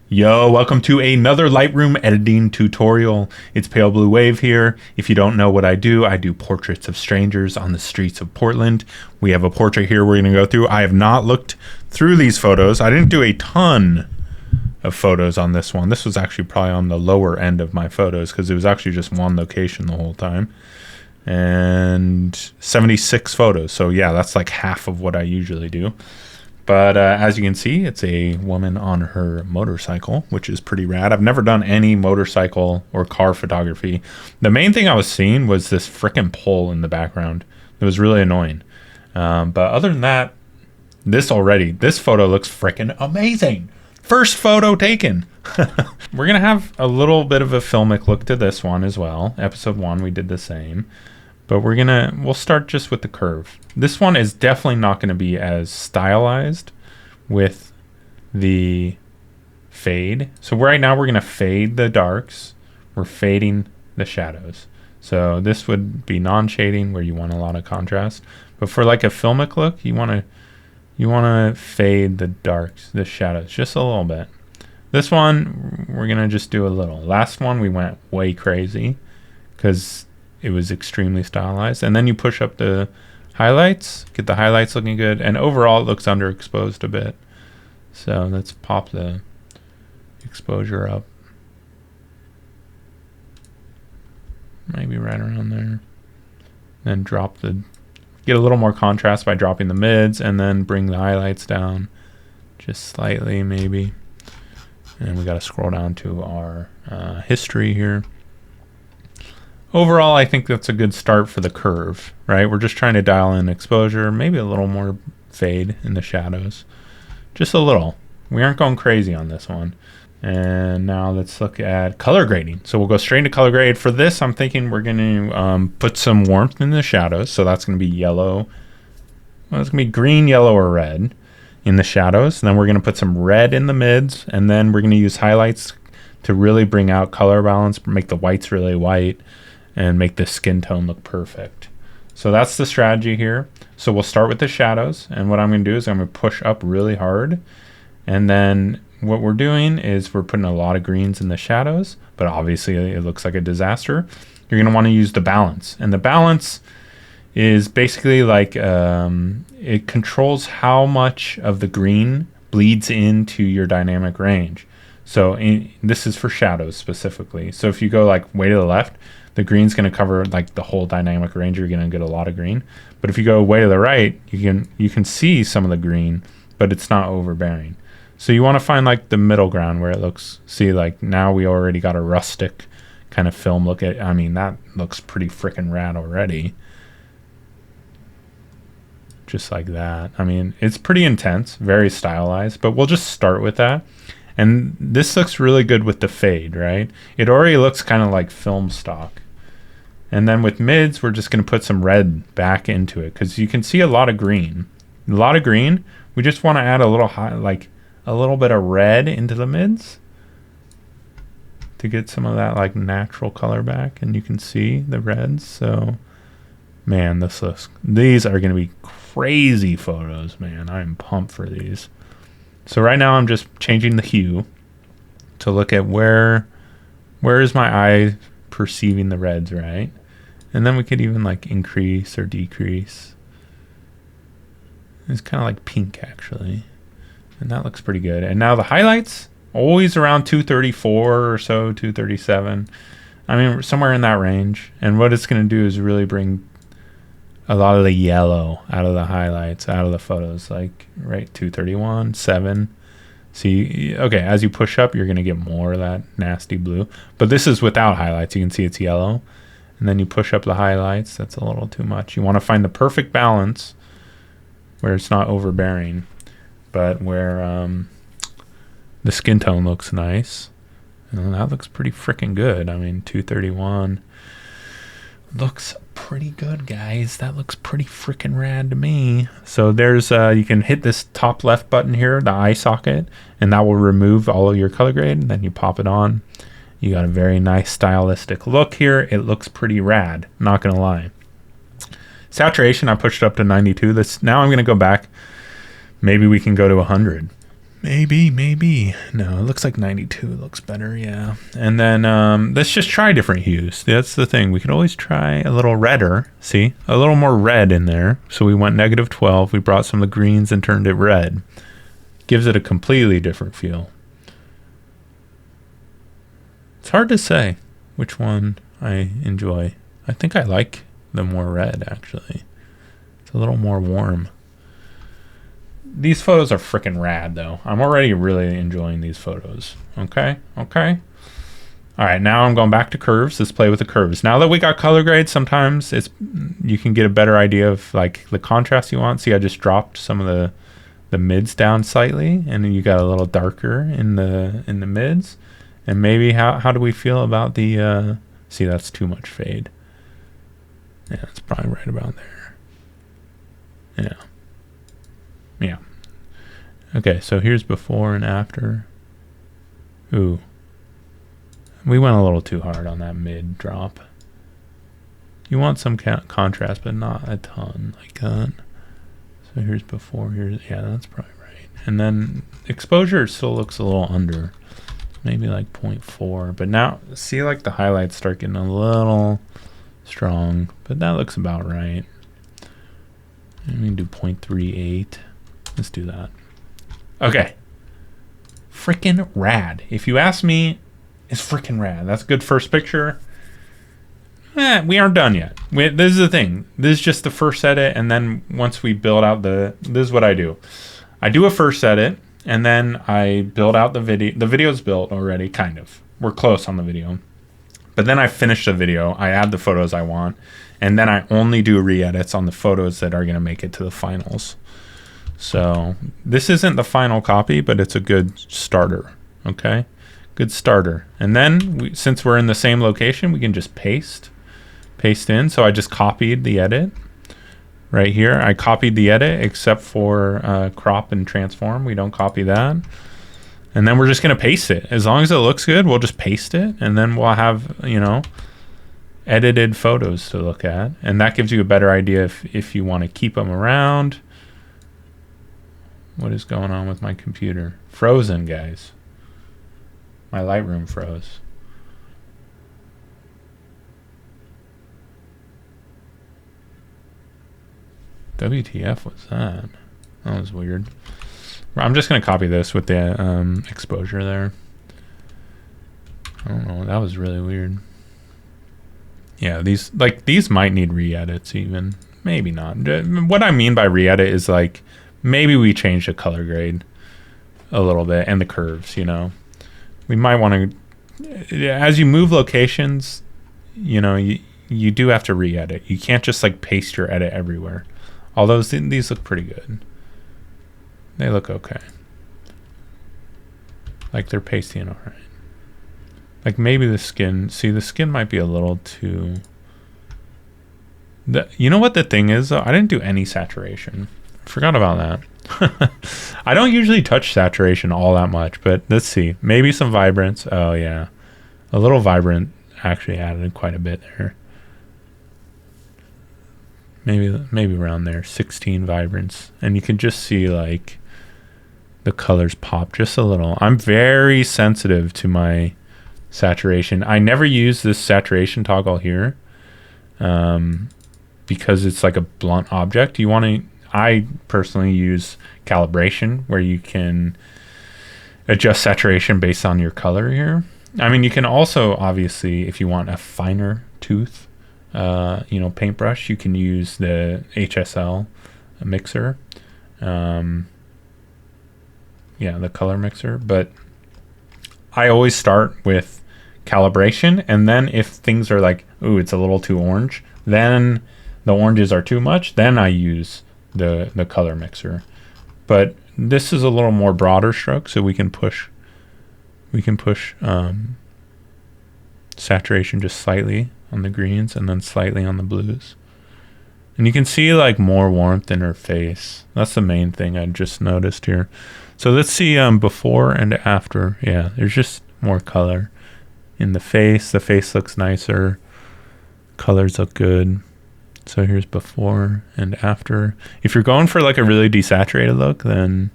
Yo, welcome to another Lightroom editing tutorial. It's palebluewave here. If you don't know what I do portraits of strangers on the streets of Portland. We have a portrait here we're going to go through. I have not looked through these photos. I didn't do a ton of photos on this one. This was actually probably on the lower end of my photos because it was actually just one location the whole time. And 76 photos. So yeah, that's like half of what I usually do. But as you can see, it's a woman on her motorcycle, which is pretty rad. I've never done any motorcycle or car photography. The main thing I was seeing was this frickin' pole in the background. It was really annoying. But other than that, this photo looks frickin' amazing. First photo taken. We're going to have a little bit of a filmic look to this one as well. Episode 1, we did the same. But we'll start just with the curve. This one is definitely not going to be as stylized with the fade. So right now we're going to fade the darks. We're fading the shadows. So this would be non-shading where you want a lot of contrast. But for like a filmic look, you want to fade the darks, the shadows, just a little bit. This one, we're going to just do a little. Last one, we went way crazy because it was extremely stylized. And then you push up the highlights, get the highlights looking good. And overall, it looks underexposed a bit. So let's pop the exposure up. Maybe right around there. Then get a little more contrast by dropping the mids and then bring the highlights down just slightly maybe. And we got to scroll down to our history here. Overall, I think that's a good start for the curve, right? We're just trying to dial in exposure, maybe a little more fade in the shadows. Just a little. We aren't going crazy on this one. And now let's look at color grading. So we'll go straight into color grade. For this, I'm thinking we're going to put some warmth in the shadows. So that's going to be yellow. Well, it's going to be green, yellow, or red in the shadows. And then we're going to put some red in the mids. And then we're going to use highlights to really bring out color balance, make the whites really white, and make the skin tone look perfect. So that's the strategy here. So we'll start with the shadows, and what I'm going to do is I'm going to push up really hard, and then what we're doing is we're putting a lot of greens in the shadows, but obviously it looks like a disaster. You're going to want to use the balance, and the balance is basically like it controls how much of the green bleeds into your dynamic range. So this is for shadows specifically. So if you go like way to the left, the green's going to cover like the whole dynamic range. You're going to get a lot of green. But if you go way to the right, you can see some of the green, but it's not overbearing. So you want to find like the middle ground where it looks, see, like now we already got a rustic kind of film look at. I mean, that looks pretty freaking rad already. Just like that. I mean, it's pretty intense, very stylized, but we'll just start with that. And this looks really good with the fade, right? It already looks kind of like film stock. And then with mids, we're just going to put some red back into it because you can see a lot of green. A lot of green. We just want to add a little bit of red into the mids to get some of that like natural color back. And you can see the reds. So, man, these are going to be crazy photos, man. I'm pumped for these. So right now I'm just changing the hue to look at where is my eye perceiving the reds, right? And then we could even like increase or decrease. It's kind of like pink actually. And that looks pretty good. And now the highlights, always around 234 or so, 237. I mean, somewhere in that range. And what it's going to do is really bring a lot of the yellow out of the highlights, out of the photos, like right 231, 7. See, okay, as you push up, you're going to get more of that nasty blue. But this is without highlights. You can see it's yellow. And then you push up the highlights. That's a little too much. You want to find the perfect balance where it's not overbearing, but where the skin tone looks nice. And that looks pretty freaking good. I mean, 231 looks pretty good, guys. That looks pretty freaking rad to me. So there's you can hit this top left button here, the eye socket, and that will remove all of your color grade, and then you pop it on. You got a very nice stylistic look here. It looks pretty rad, not gonna lie. Saturation, I pushed up to 92. Now I'm gonna go back. Maybe we can go to 100. Maybe. No, it looks like 92 looks better, yeah. And then let's just try different hues. That's the thing. We could always try a little redder. See? A little more red in there. So we went -12. We brought some of the greens and turned it red. Gives it a completely different feel. It's hard to say which one I enjoy. I think I like the more red, actually. It's a little more warm. These photos are freaking rad, though. I'm already really enjoying these photos. Okay. All right, now I'm going back to curves. Let's play with the curves. Now that we got color grade, sometimes you can get a better idea of like the contrast you want. See, I just dropped some of the mids down slightly, and then you got a little darker in the mids. And maybe how do we feel about the see, that's too much fade. Yeah, it's probably right about there. Yeah. Okay, so here's before and after. Ooh. We went a little too hard on that mid drop. You want some contrast, but not a ton like that. So here's before, yeah, that's probably right. And then exposure still looks a little under. Maybe like 0.4. But now, see, like the highlights start getting a little strong. But that looks about right. Let me do 0.38. Let's do that. Okay. Freaking rad. If you ask me, it's freaking rad. That's a good first picture. We aren't done yet. This is the thing. This is just the first edit, and then once we build out this is what I do. I do a first edit, and then I build out the video. The video's built already, kind of. We're close on the video. But then I finish the video. I add the photos I want, and then I only do re-edits on the photos that are going to make it to the finals. So this isn't the final copy, but it's a good starter. Okay, good starter. And then since we're in the same location, we can just paste in. So I just copied the edit right here. I copied the edit except for crop and transform. We don't copy that. And then we're just going to paste it. As long as it looks good, we'll just paste it. And then we'll have, edited photos to look at. And that gives you a better idea if you want to keep them around. What is going on with my computer? Frozen, guys. My Lightroom froze. WTF was that? That was weird. I'm just going to copy this with the exposure there. I don't know. That was really weird. Yeah, these might need re-edits even. Maybe not. What I mean by re-edit is like maybe we change the color grade a little bit and the curves, We might want to, as you move locations, you do have to re-edit. You can't just like paste your edit everywhere. Although these look pretty good. They look okay. Like they're pasting all right. Like maybe the skin might be a little too... You know what the thing is though? I didn't do any saturation. I forgot about that. I don't usually touch saturation all that much, but let's see. Maybe some vibrance. Oh yeah. A little vibrant actually added quite a bit there. Maybe around there, 16 vibrance. And you can just see like the colors pop just a little. I'm very sensitive to my saturation. I never use this saturation toggle here because it's like a blunt object. I personally use calibration where you can adjust saturation based on your color here. I mean, you can also obviously, if you want a finer tooth, paintbrush, you can use the HSL mixer. The color mixer. But I always start with calibration, and then if things are like, ooh, it's a little too orange, then the oranges are too much, then I use the color mixer. But this is a little more broader stroke, so we can push saturation just slightly on the greens and then slightly on the blues. And you can see like more warmth in her face. That's the main thing I just noticed here. So let's see before and after. Yeah, there's just more color in the face. The face looks nicer. Colors look good. So here's before and after. If you're going for like a really desaturated look, then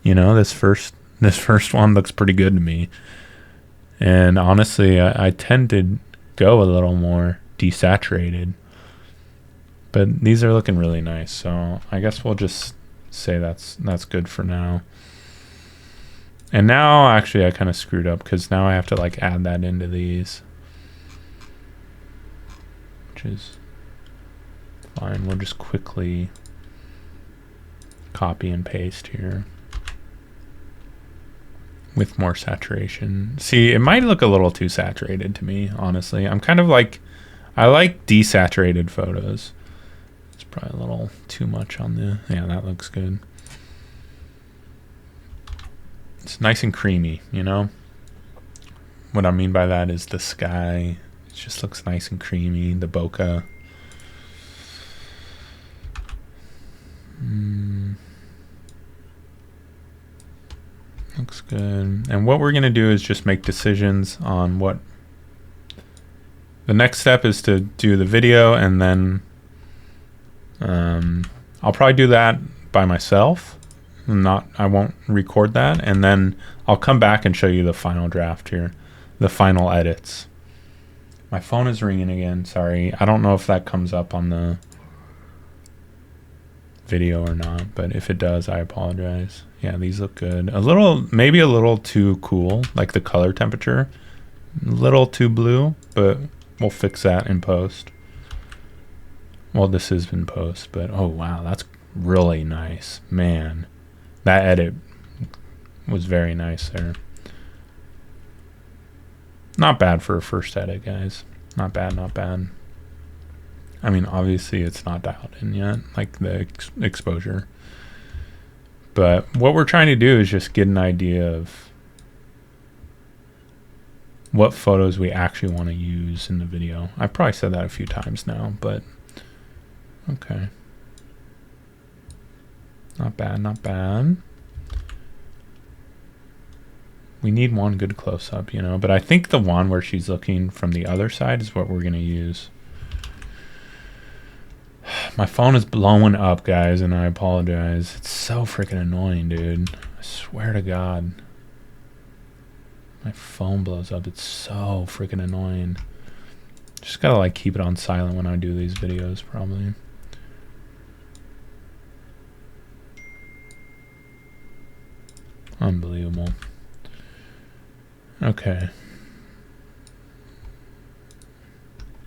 this first This first one looks pretty good to me. And honestly, I tend to go a little more desaturated. But these are looking really nice, so I guess we'll just say that's good for now. And now, actually, I kind of screwed up because now I have to like add that into these, which is fine. We'll just quickly copy and paste here with more saturation. See, it might look a little too saturated to me, honestly. I'm kind of like, I like desaturated photos. It's probably a little too much on the, yeah, that looks good. It's nice and creamy, you know? What I mean by that is the sky. It just looks nice and creamy. The bokeh. Looks good. And what we're going to do is just make decisions on what... The next step is to do the video, and then I'll probably do that by myself. I won't record that, and then I'll come back and show you the final draft here, the final edits. My phone is ringing again. Sorry, I don't know if that comes up on the video or not, but if it does, I apologize. Yeah, these look good. A little, maybe a little too cool, like the color temperature, a little too blue, but we'll fix that in post. Well, this is in post, but oh wow, that's really nice, man. That edit was very nice there. Not bad for a first edit, guys. Not bad, not bad. I mean, obviously it's not dialed in yet, like the exposure. But what we're trying to do is just get an idea of what photos we actually want to use in the video. I've probably said that a few times now, but okay. Not bad, not bad. We need one good close-up, you know, but I think the one where she's looking from the other side is what we're going to use. My phone is blowing up, guys, and I apologize. It's so freaking annoying, dude. I swear to God. My phone blows up. It's so freaking annoying. Just gotta, like, keep it on silent when I do these videos, probably. Unbelievable. Okay.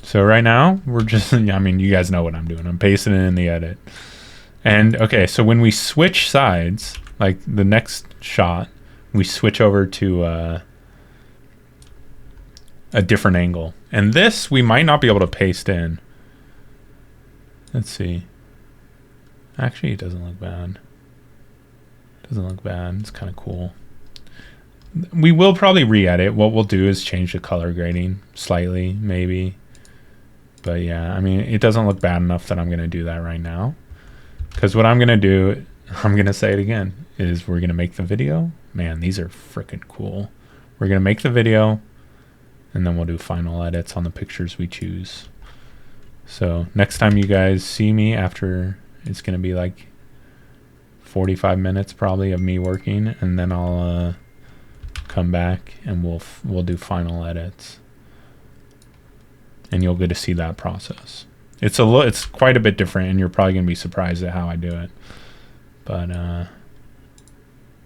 So right now, we're just, I mean, you guys know what I'm doing. I'm pasting it in the edit. And, okay, so when we switch sides, like the next shot, we switch over to a different angle. And this, we might not be able to paste in. Let's see. Actually, it doesn't look bad. Doesn't look bad. It's kind of cool. We will probably re-edit. What we'll do is change the color grading slightly, maybe. But yeah, I mean, it doesn't look bad enough that I'm going to do that right now. Because what I'm going to do, I'm going to say it again, is we're going to make the video. Man, these are freaking cool. We're going to make the video, and then we'll do final edits on the pictures we choose. So next time you guys see me after, it's going to be like 45 minutes probably of me working, and then I'll come back and we'll do final edits. And you'll get to see that process. It's quite a bit different, and you're probably gonna be surprised at how I do it. But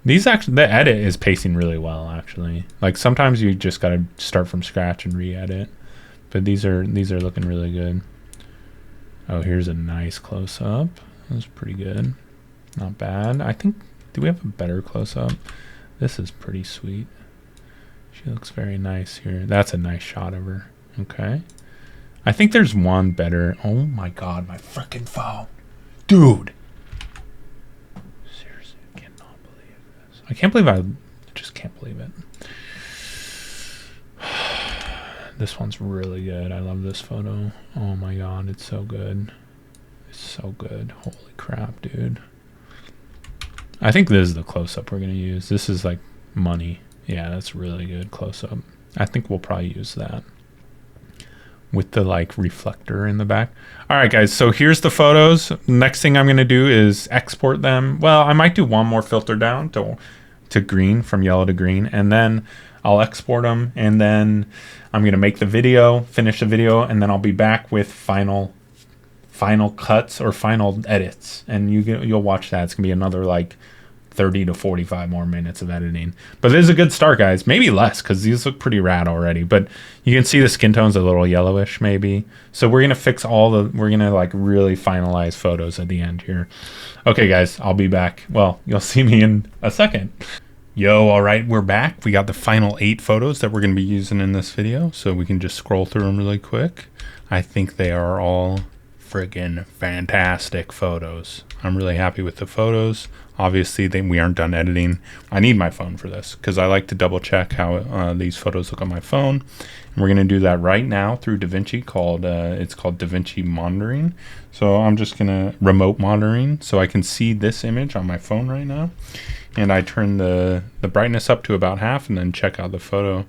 the edit is pacing really well, actually. Like sometimes you just gotta start from scratch and re-edit, but these are looking really good. Oh, here's a nice close-up. That's pretty good. Not bad. I think, do we have a better close-up? This is pretty sweet. She looks very nice here. That's a nice shot of her. Okay. I think there's one better. Oh my God, my freaking phone. Dude. Seriously, I cannot believe this. I can't believe I just can't believe it. This one's really good. I love this photo. Oh my God, it's so good. It's so good. Holy crap, dude. I think this is the close-up we're going to use. This is like money. Yeah, that's really good close-up. I think we'll probably use that with the like reflector in the back. All right, guys, so here's the photos. Next thing I'm going to do is export them. Well, I might do one more filter down to green, from yellow to green, and then I'll export them, and then I'm gonna make the video, finish the video, and then I'll be back with final cuts or final edits, and you'll watch that. It's gonna be another like 30 to 45 more minutes of editing, but it is a good start, guys. Maybe less, because these look pretty rad already, but you can see the skin tone's a little yellowish maybe. So we're gonna fix we're gonna like really finalize photos at the end here. Okay guys, I'll be back. Well, you'll see me in a second. Yo, all right, we're back. We got the final 8 photos that we're gonna be using in this video, so we can just scroll through them really quick. I think they are all friggin' fantastic photos. I'm really happy with the photos. Obviously, we aren't done editing. I need my phone for this because I like to double check how these photos look on my phone. And we're gonna do that right now through DaVinci. It's called DaVinci monitoring. So I'm just gonna remote monitoring so I can see this image on my phone right now. And I turn the brightness up to about half and then check out the photo.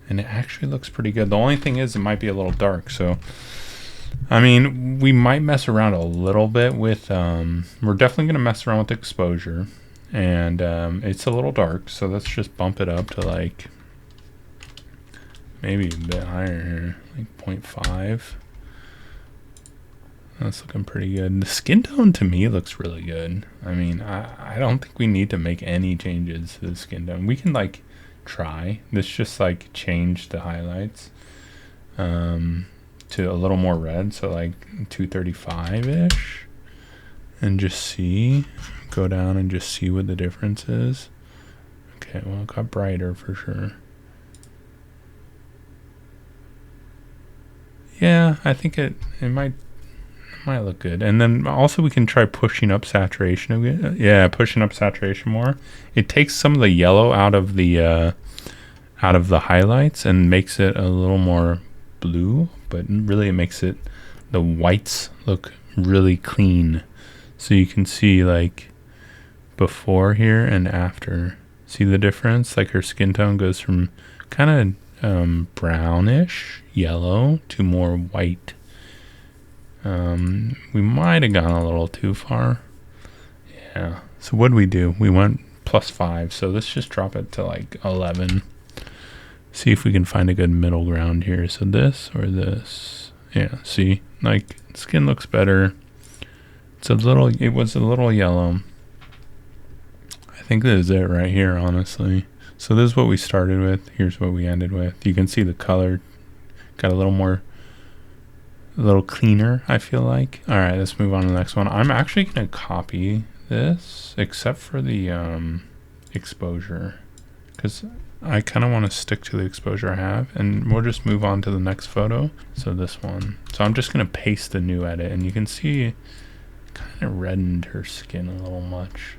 And it actually looks pretty good. The only thing is it might be a little dark. So I mean, we might mess around a little bit with, we're definitely going to mess around with exposure, and it's a little dark, so let's just bump it up to like, maybe a bit higher here, like 0.5. That's looking pretty good. The skin tone to me looks really good. I mean, I don't think we need to make any changes to the skin tone. We can like try, let's just like change the highlights. To a little more red, so like 235-ish, and just see, go down and just see what the difference is. Okay, well, it got brighter for sure. Yeah, I think it might look good. And then also we can try pushing up saturation again. Yeah, pushing up saturation more. It takes some of the yellow out of the highlights and makes it a little more blue, but really it makes the whites look really clean. So you can see like before here and after. See the difference? Like her skin tone goes from kind of brownish yellow to more white. We might have gone a little too far. Yeah. So what did we do? We went +5. So let's just drop it to like 11. See if we can find a good middle ground here. So this or this. Yeah, see, like skin looks better. It was a little yellow. I think this is it right here, honestly. So this is what we started with. Here's what we ended with. You can see the color got a little cleaner, I feel like. All right, let's move on to the next one. I'm actually gonna copy this except for the exposure, because I kind of want to stick to the exposure I have, and we'll just move on to the next photo. So this one. So I'm just going to paste the new edit, and you can see kind of reddened her skin a little much.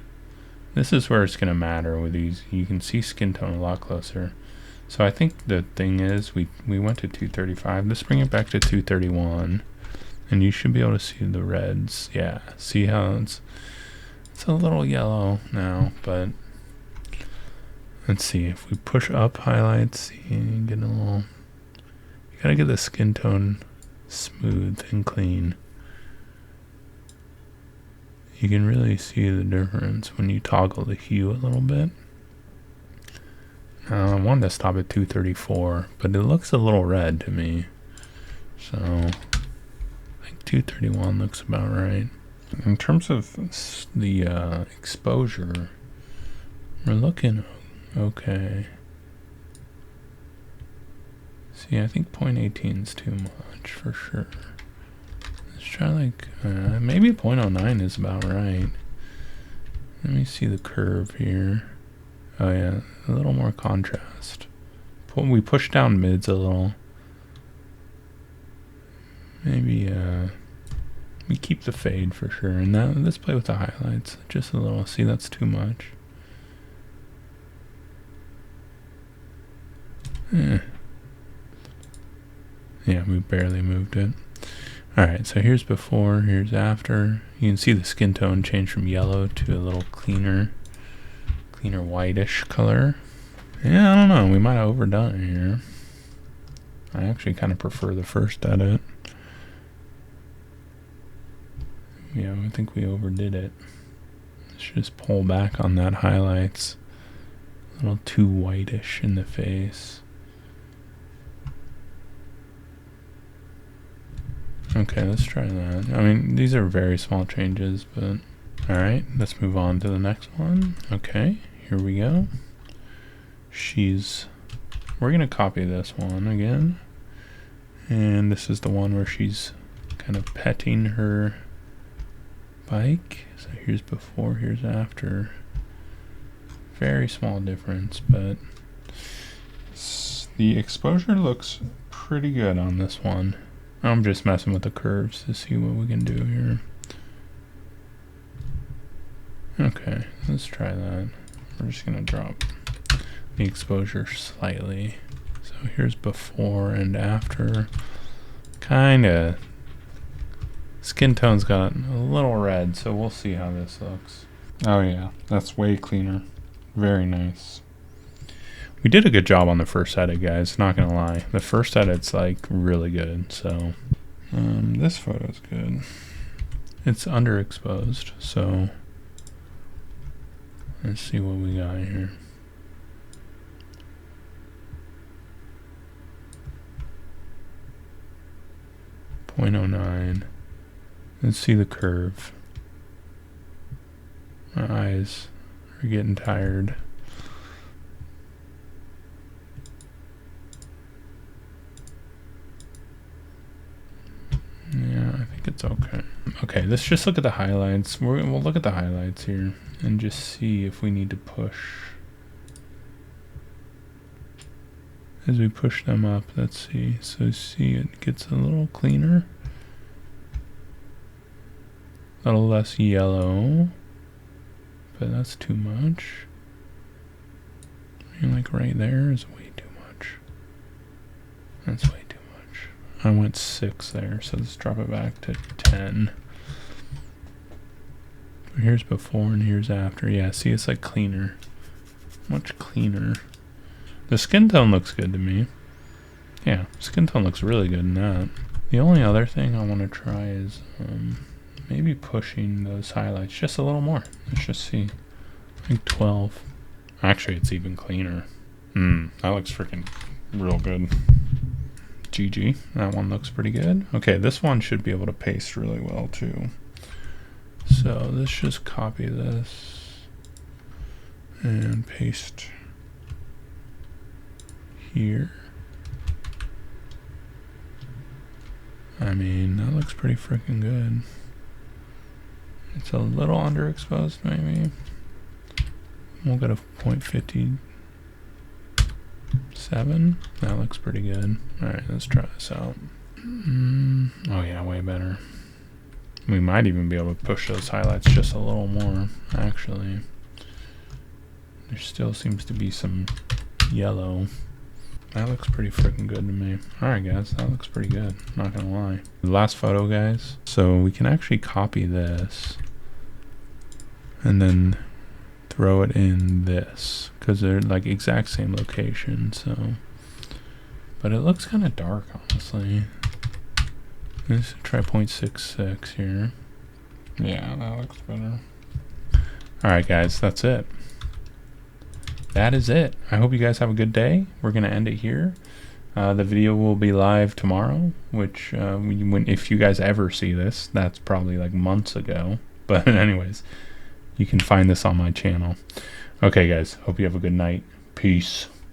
This is where it's going to matter with these. You can see skin tone a lot closer. So I think the thing is we went to 235. Let's bring it back to 231, and you should be able to see the reds. Yeah, see how it's a little yellow now, but let's see if we push up highlights, see, get a little, you gotta get the skin tone smooth and clean. You can really see the difference when you toggle the hue a little bit. I wanted to stop at 234, but it looks a little red to me. So I think 231 looks about right. In terms of the exposure, we're looking okay. See, I think 0.18 is too much for sure. Let's try like, maybe 0.09 is about right. Let me see the curve here. Oh yeah, a little more contrast. We push down mids a little. Maybe we keep the fade for sure. And now let's play with the highlights just a little. See, that's too much. Yeah, we barely moved it. Alright, so here's before, here's after. You can see the skin tone change from yellow to a little cleaner whitish color. Yeah, I don't know, we might have overdone it here. I actually kind of prefer the first edit. Yeah, I think we overdid it. Let's just pull back on that highlights. little too whitish in the face. Okay, let's try that. I mean, these are very small changes, but all right, let's move on to the next one. Okay, here we go. We're gonna copy this one again. And this is the one where she's kind of petting her bike. So here's before, here's after. Very small difference, but the exposure looks pretty good on this one. I'm just messing with the curves to see what we can do here. Okay, let's try that. We're just gonna drop the exposure slightly. So here's before and after. Kinda skin tone's got a little red, so we'll see how this looks. Oh yeah, that's way cleaner. Very nice. We did a good job on the first edit, guys, not gonna lie. The first edit's like really good, so this photo's good. It's underexposed, so let's see what we got here. .09. Let's see the curve. My eyes are getting tired. Yeah, I think it's okay. Okay, let's just look at the highlights. We'll look at the highlights here and just see if we need to push. As we push them up, let's see. So see, it gets a little cleaner. A little less yellow. But that's too much. I mean, like right there is way too much. That's way too much. I went 6 there, so let's drop it back to 10. Here's before and here's after. Yeah, see, it's like cleaner. Much cleaner. The skin tone looks good to me. Yeah, skin tone looks really good in that. The only other thing I want to try is maybe pushing those highlights just a little more. Let's just see. I think 12. Actually, it's even cleaner. That looks freaking real good. GG. That one looks pretty good. Okay, this one should be able to paste really well too. So let's just copy this and paste here. I mean, that looks pretty freaking good. It's a little underexposed maybe. We'll go to 0.57. That looks pretty good. Alright, let's try this out. Oh yeah, way better. We might even be able to push those highlights just a little more, actually. There still seems to be some yellow. That looks pretty freaking good to me. Alright guys, that looks pretty good, not gonna lie. The last photo, guys. So we can actually copy this and then throw it in this, because they're like exact same location, so. But it looks kind of dark, honestly. Let's try 0.66 here. Yeah, that looks better. Alright guys, that's it. That is it. I hope you guys have a good day. We're going to end it here. The video will be live tomorrow, which if you guys ever see this, that's probably like months ago. But anyways, you can find this on my channel. Okay guys, hope you have a good night. Peace.